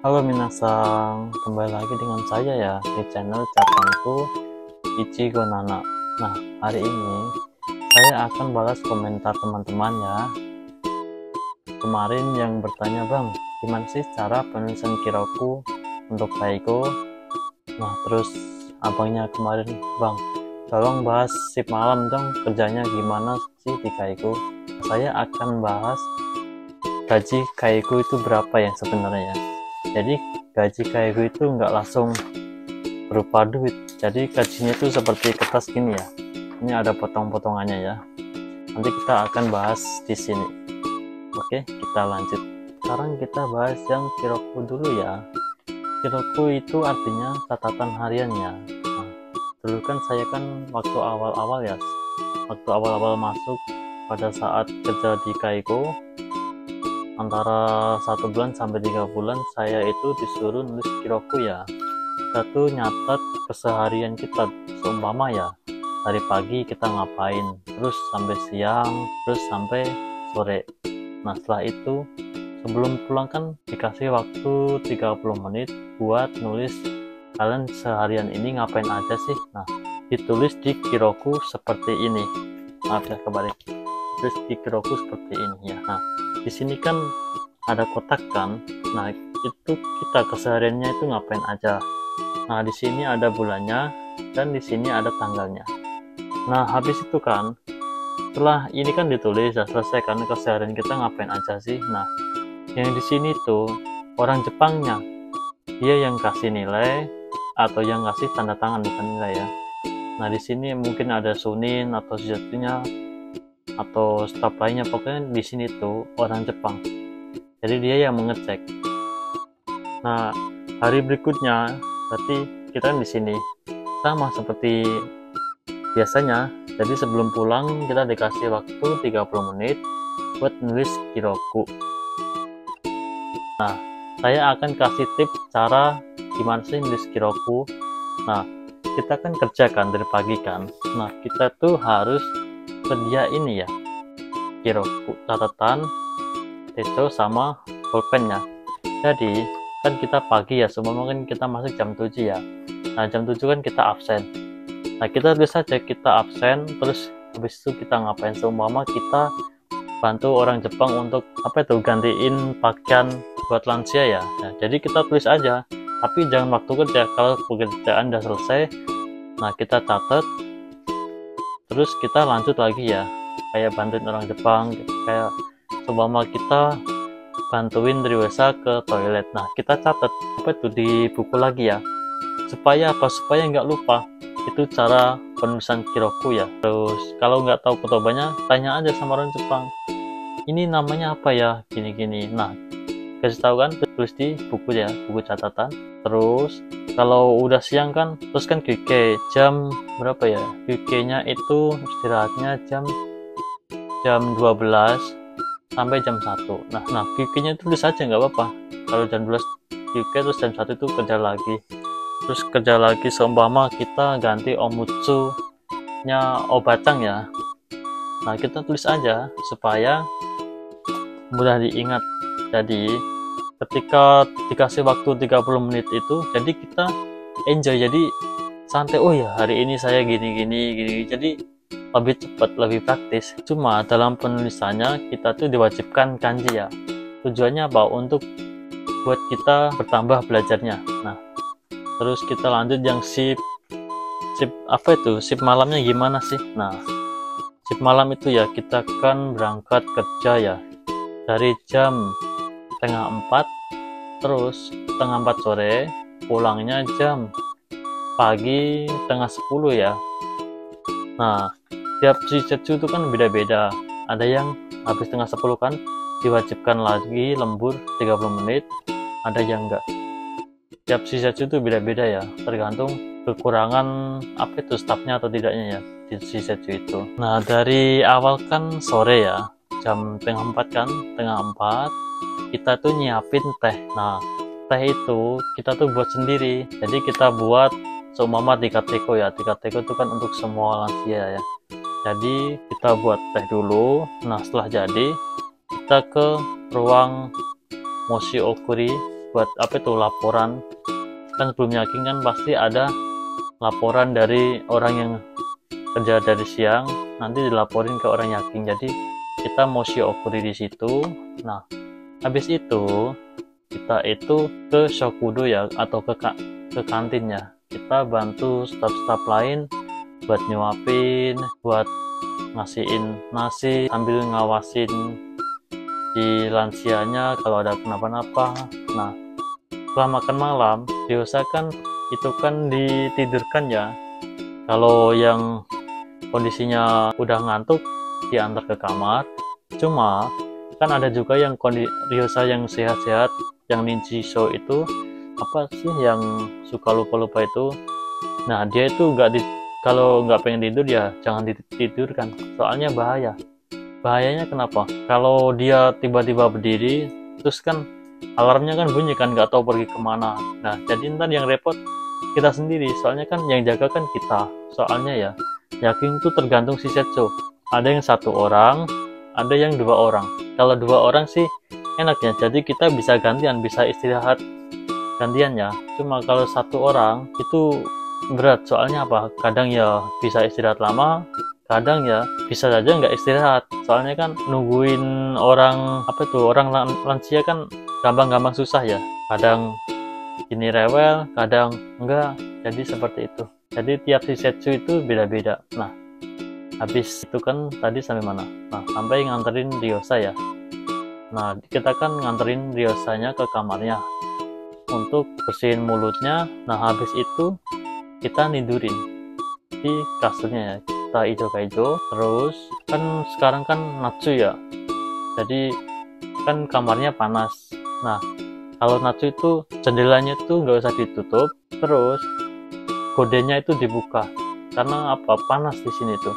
Halo minasang, kembali lagi dengan saya ya di channel Capangku Ichigo Nana. Nah, hari ini saya akan balas komentar teman-teman ya. Kemarin yang bertanya, Bang, gimana sih cara penulisan Kiroku untuk Kaiko? Nah, terus abangnya kemarin, Bang, tolong bahas sip malam dong, kerjanya gimana sih di Kaiko? Saya akan bahas gaji Kaiko itu berapa ya sebenarnya. Jadi gaji Kaiko itu nggak langsung berupa duit, jadi gajinya itu seperti kertas gini ya, ini ada potong-potongannya ya, nanti kita akan bahas di sini. Oke, kita lanjut. Sekarang kita bahas yang Kiroku dulu ya. Kiroku itu artinya catatan hariannya. Nah, dulu kan saya kan waktu awal-awal masuk pada saat kerja di Kaiko, antara 1 bulan sampai 3 bulan saya itu disuruh nulis Kiroku ya. Kita tuh nyatet keseharian kita, seumpama ya dari pagi kita ngapain, terus sampai siang, terus sampai sore. Nah setelah itu sebelum pulang kan dikasih waktu 30 menit buat nulis kalian seharian ini ngapain aja sih. Nah ditulis di Kiroku seperti ini, maaf ya kebalik, terus di Kiroku seperti ini ya. Nah di sini kan ada kotak kan, nah itu kita kesehariannya itu ngapain aja. Nah, di sini ada bulannya dan di sini ada tanggalnya. Nah, habis itu kan, setelah ini kan ditulis, sudah selesai kan keseharian kita ngapain aja sih. Nah, yang di sini tuh orang Jepangnya, dia yang kasih nilai atau yang kasih tanda tangan bukan nilai ya. Nah, di sini mungkin ada Sunin atau sejatinya atau staf lainnya, pokoknya di sini tuh orang Jepang. Jadi dia yang mengecek. Nah, hari berikutnya berarti kita di sini sama seperti biasanya. Jadi sebelum pulang kita dikasih waktu 30 menit buat nulis Kiroku. Nah, saya akan kasih tips cara gimana sih nulis Kiroku. Nah, kita kan kerja kan dari pagi kan. Nah, kita tuh harus sedia ini ya, Kiroku, catatan, teco sama pulpennya. Jadi kan kita pagi ya, semua mungkin kita masuk jam 7 ya. Nah jam 7 kan kita absen. Nah kita tulis saja kita absen, terus habis itu kita ngapain, seumpama kita bantu orang Jepang untuk apa itu, gantiin pakaian buat lansia ya. Nah jadi kita tulis aja, tapi jangan waktu kerja. Kalau pekerjaan udah selesai, nah kita catat, terus kita lanjut lagi ya, kayak bantuin orang Jepang, kayak seumpama kita bantuin Triwesa ke toilet. Nah kita catat apa itu di buku lagi ya, supaya apa, supaya nggak lupa. Itu cara penulisan Kiroku ya. Terus kalau nggak tahu ketobanya, tanya aja sama orang Jepang, ini namanya apa ya, gini-gini. Nah kasih tahu kan, tulis di buku ya, buku catatan. Terus kalau udah siang kan, terus kan QK jam berapa ya, QK nya itu istirahatnya jam 12 sampai jam 1. Nah QQ-nya tulis aja nggak apa-apa. Kalau jam 12 QQ terus jam 1 itu kerja lagi. Terus kerja lagi, seumpama kita ganti omutsu nya obacang ya. Nah kita tulis aja supaya mudah diingat. Jadi ketika dikasih waktu 30 menit itu, jadi kita enjoy, jadi santai. Oh ya hari ini saya gini, jadi lebih cepat, lebih praktis. Cuma dalam penulisannya kita tuh diwajibkan kanji ya. Tujuannya apa? Untuk buat kita bertambah belajarnya. Nah terus kita lanjut yang sip apa itu, sip malamnya gimana sih. Nah sip malam itu ya, kita kan berangkat kerja ya dari jam setengah 4, terus setengah 4 sore, pulangnya jam pagi setengah 10 ya. Nah tiap shisetsu itu kan beda-beda, ada yang habis setengah 10 kan diwajibkan lagi lembur 30 menit, ada yang enggak. Tiap shisetsu itu beda-beda ya, tergantung kekurangan apa itu stafnya atau tidaknya ya di shisetsu itu. Nah dari awal kan sore ya, jam setengah 4 kan, setengah 4 kita tuh nyiapin teh. Nah teh itu kita tuh buat sendiri, jadi kita buat seumpama 3 teko ya, 3 teko itu kan untuk semua lansia ya. Jadi kita buat teh dulu. Nah setelah jadi, kita ke ruang Moshi Okuri. buat apa itu laporan. Kan sebelum yaking kan pasti ada laporan dari orang yang kerja dari siang, nanti dilaporin ke orang yaking. Jadi kita mau shiokuri di situ. Nah, habis itu kita itu ke shokudo ya, atau ke kantinnya. Kita bantu staf-staf lain buat nyuapin, buat ngasihin nasi, sambil ngawasin di lansianya kalau ada kenapa-napa. Nah, setelah makan malam diusahakan itu kan ditidurkan ya. Kalau yang kondisinya udah ngantuk diantar ke kamar. Cuma kan ada juga yang Ryosa yang sehat-sehat, yang ninji show itu apa sih yang suka lupa-lupa itu. Nah, dia itu kalau nggak pengen tidur ya jangan ditidurkan, soalnya bahayanya kenapa? Kalau dia tiba-tiba berdiri terus kan alarmnya kan bunyi kan, nggak tahu pergi kemana. Nah, jadi ntar yang repot kita sendiri, soalnya kan yang jaga kan kita. Soalnya ya yaking itu tergantung si setsu, ada yang 1 orang, ada yang 2 orang. Kalau 2 orang sih enaknya, jadi kita bisa gantian, bisa istirahat gantian ya. Cuma kalau 1 orang itu berat, soalnya apa, kadang ya bisa istirahat lama, kadang ya bisa saja nggak istirahat. Soalnya kan nungguin orang orang lansia kan gampang-gampang susah ya, kadang ini rewel, kadang enggak. Jadi seperti itu, jadi tiap si setsu itu beda-beda. Nah, habis itu kan tadi sampai mana? Nah, sampai nganterin Ryosa ya. Nah, kita kan nganterin Ryosanya ke kamarnya untuk bersihin mulutnya. Nah, habis itu kita nidurin di kasurnya ya, kita ijo-ijo. Terus kan sekarang kan Natsu ya, jadi kan kamarnya panas. Nah, kalau Natsu itu jendelanya tuh nggak usah ditutup, terus godenya itu dibuka, karena apa, panas di sini tuh.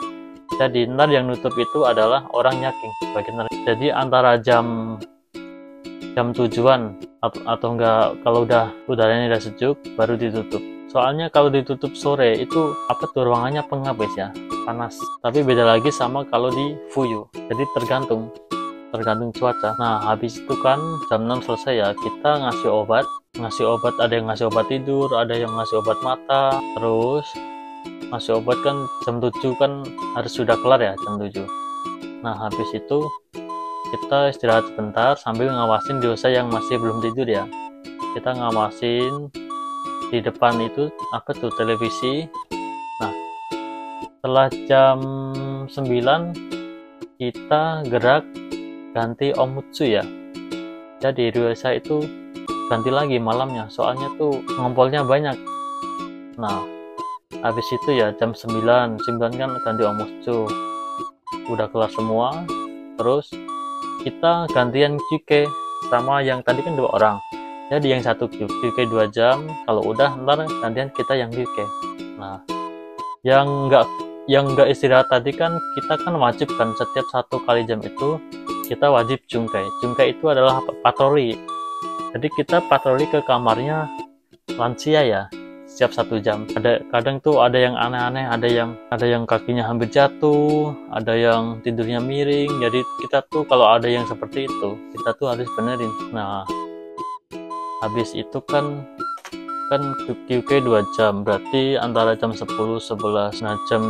Jadi ntar yang nutup itu adalah orang yaking bagian. Jadi antara jam 7-an atau enggak, kalau udaranya udah sejuk baru ditutup. Soalnya kalau ditutup sore itu ruangannya pengap guys ya, panas. Tapi beda lagi sama kalau di Fuyu, jadi tergantung cuaca. Nah, habis itu kan jam 6 selesai ya, kita ngasih obat, ada yang ngasih obat tidur, ada yang ngasih obat mata. Terus ngasih obat kan jam 7 kan harus sudah kelar ya, jam 7. Nah, habis itu kita istirahat sebentar sambil ngawasin Ryosa yang masih belum tidur ya. Kita ngawasin di depan itu televisi. Nah, setelah jam 9 kita gerak ganti omutsu ya. Jadi Ryosa itu ganti lagi malamnya, soalnya tuh ngompolnya banyak. Nah, habis itu ya jam 9 kan ganti omutsu, udah kelar semua. Terus kita gantian QK sama yang tadi kan 2 orang, jadi yang satu QK 2 jam. Kalau udah ntar gantian kita yang QK. Nah, yang nggak istirahat tadi kan kita kan wajib kan setiap 1 kali jam itu kita wajib jungkai. Jungkai itu adalah patroli, jadi kita patroli ke kamarnya lansia ya setiap 1 jam. Kadang tuh ada yang aneh-aneh, ada yang kakinya hampir jatuh, ada yang tidurnya miring. Jadi kita tuh kalau ada yang seperti itu kita tuh harus benerin. Nah, habis itu kan QK 2 jam, berarti antara jam 10-11. Nah, jam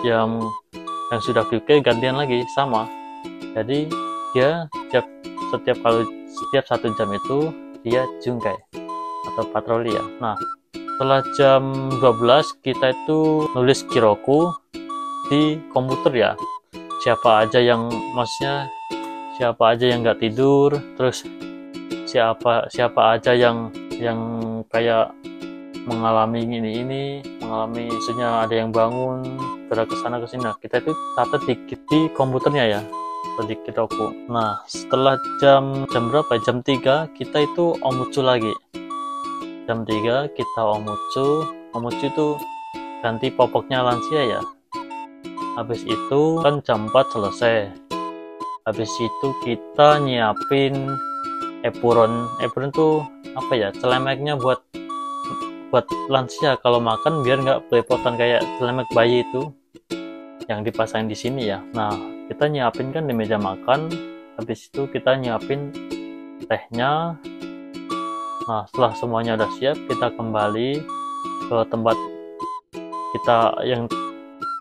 yang sudah QK gantian lagi sama. Jadi dia setiap 1 jam itu dia jungkai atau patroli ya. Nah, setelah jam 12 kita itu nulis kiroku di komputer ya. Siapa aja yang nggak tidur, terus siapa aja yang kayak mengalami mengalami misalnya ada yang bangun gerak ke sana ke sini. Nah, kita itu catat di komputernya ya, di kiroku. Nah, setelah jam berapa? Jam 3 kita itu omutsu lagi. Jam 3 kita omutsu itu ganti popoknya lansia ya. Habis itu kan jam 4 selesai. Habis itu kita nyiapin epuron tuh celemeknya buat lansia kalau makan, biar nggak belepotan kayak celemek bayi itu yang dipasang di sini ya. Nah, kita nyiapin kan di meja makan. Habis itu kita nyiapin tehnya, Nah, setelah semuanya udah siap, kita kembali ke tempat kita yang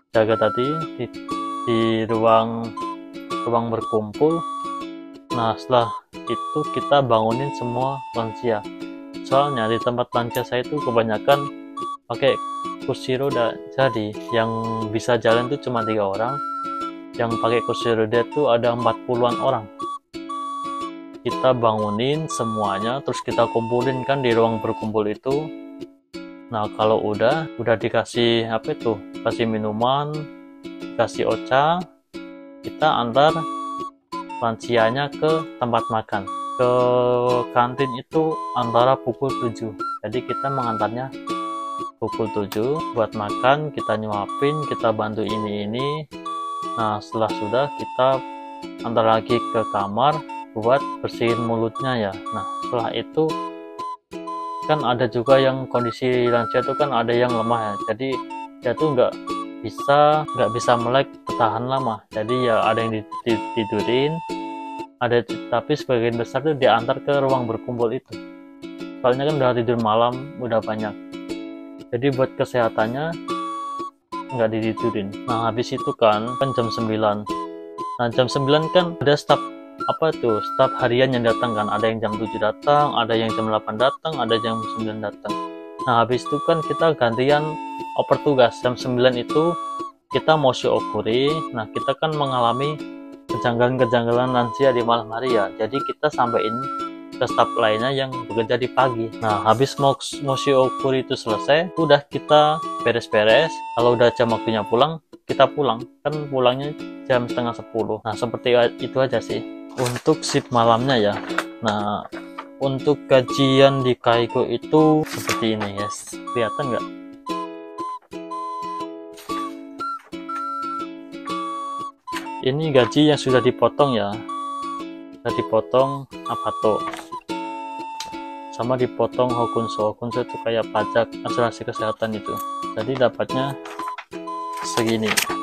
jaga tadi, di ruang berkumpul. Nah, setelah itu kita bangunin semua lansia. Soalnya di tempat lansia saya itu kebanyakan pakai kursi roda, jadi yang bisa jalan itu cuma 3 orang, yang pakai kursi roda itu ada 40-an orang. Kita bangunin semuanya, terus kita kumpulin kan di ruang berkumpul itu. Nah, kalau udah dikasih apa itu, kasih minuman, kasih oca, kita antar lansianya ke tempat makan, ke kantin itu antara pukul 7. Jadi kita mengantarnya pukul 7 buat makan, kita nyuapin, kita bantu ini. Nah, setelah sudah, kita antar lagi ke kamar buat bersihin mulutnya ya. Nah, setelah itu kan ada juga yang kondisi lansia itu kan ada yang lemah ya, jadi dia tuh nggak bisa melek bertahan lama, jadi ya ada yang tidurin, tapi sebagian besar tuh diantar ke ruang berkumpul itu, soalnya kan udah tidur malam udah banyak, jadi buat kesehatannya nggak ditidurin. Nah, habis itu kan jam 9. Nah, jam 9 kan ada staf harian yang datang kan, ada yang jam 7 datang, ada yang jam 8 datang, ada jam 9 datang. Nah, habis itu kan kita gantian oper tugas. Jam 9 itu kita mau syukuri. Nah, kita kan mengalami kejanggalan lansia di malam hari ya, jadi kita sampaikan ke staf lainnya yang bekerja di pagi. Nah, habis mau syukuri itu selesai, udah kita beres-beres. Kalau udah jam waktunya pulang, kita pulang. Kan pulangnya jam setengah 10. Nah, seperti itu aja sih untuk shift malamnya ya. Nah, untuk gajian di Kaiko itu seperti ini guys, kelihatan nggak? Ini gaji yang sudah dipotong ya, sudah dipotong Apato, sama dipotong Hokunso itu kayak pajak asuransi kesehatan itu, jadi dapatnya segini ya.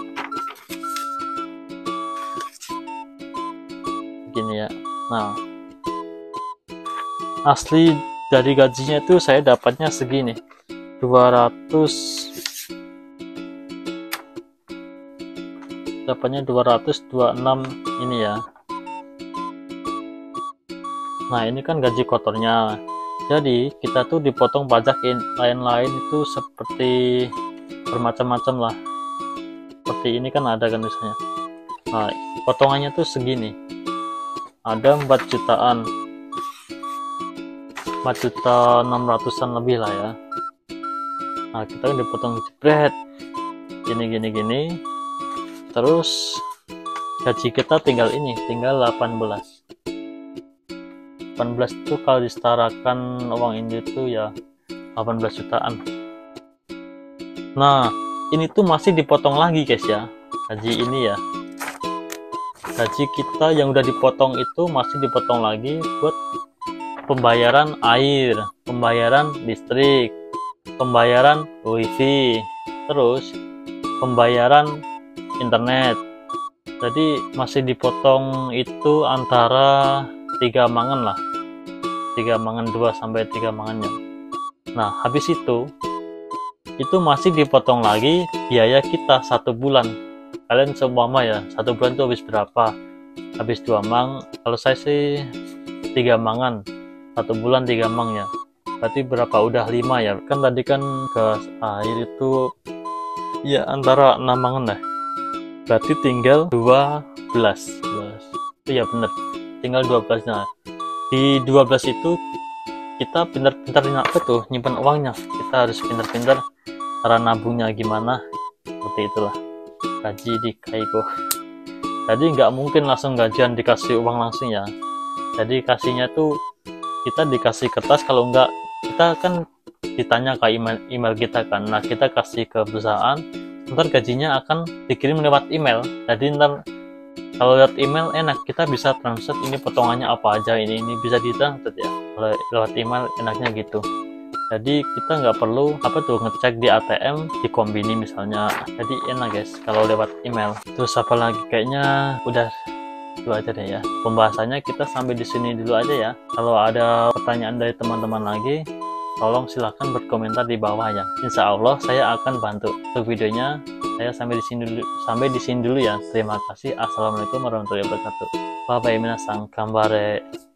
Nah, asli dari gajinya itu saya dapatnya segini, 226 ini ya. Nah, ini kan gaji kotornya, jadi kita tuh dipotong pajak lain-lain itu seperti bermacam-macam lah, seperti ini kan ada kan misalnya. Nah, potongannya tuh segini, ada 4 jutaan, 4.600.000-an lebih lah ya. Nah, kita kan dipotong jebret gini, terus gaji kita tinggal 18 itu kalau disetarakan uang ini tuh ya 18 jutaan. Nah, ini tuh masih dipotong lagi guys ya, gaji ini ya. Gaji kita yang udah dipotong itu masih dipotong lagi buat pembayaran air, pembayaran listrik, pembayaran wifi, terus pembayaran internet. Jadi masih dipotong itu antara 3 mangan lah, 3 mangan 2 sampai 3 mangannya. Nah, habis itu masih dipotong lagi biaya kita 1 bulan. Kalian seumpama ya, 1 bulan itu habis berapa? Habis 2 mang. Kalau saya sih 3 mangan, 1 bulan 3 mang ya, berarti berapa? Udah 5 ya kan, tadi kan gas air itu ya antara 6 mangan lah, berarti tinggal 12 itu ya, bener, tinggal 12. Nah, di 12 itu kita pintar-pintar nyimpan uangnya, kita harus pintar-pintar cara nabungnya gimana, seperti itulah gaji di Kaiko. Jadi nggak mungkin langsung gajian dikasih uang langsung ya, jadi kasihnya tuh kita dikasih kertas, kalau nggak kita kan ditanya ke email kita kan. Nah, kita kasih ke perusahaan, ntar gajinya akan dikirim lewat email. Jadi ntar kalau lewat email enak, kita bisa transfer ini potongannya apa aja, ini bisa ditransfer ya. Kalau lewat email enaknya gitu, jadi kita nggak perlu ngecek di ATM di Kombini misalnya. Jadi enak guys kalau lewat email. Terus apa lagi, kayaknya udah itu aja deh ya. Pembahasannya kita sampai di sini dulu aja ya. Kalau ada pertanyaan dari teman-teman lagi, tolong silahkan berkomentar di bawah ya. Insya Allah saya akan bantu. Untuk videonya saya sampai di sini dulu ya. Terima kasih. Assalamualaikum warahmatullahi wabarakatuh. Bye bye minasan, kambare.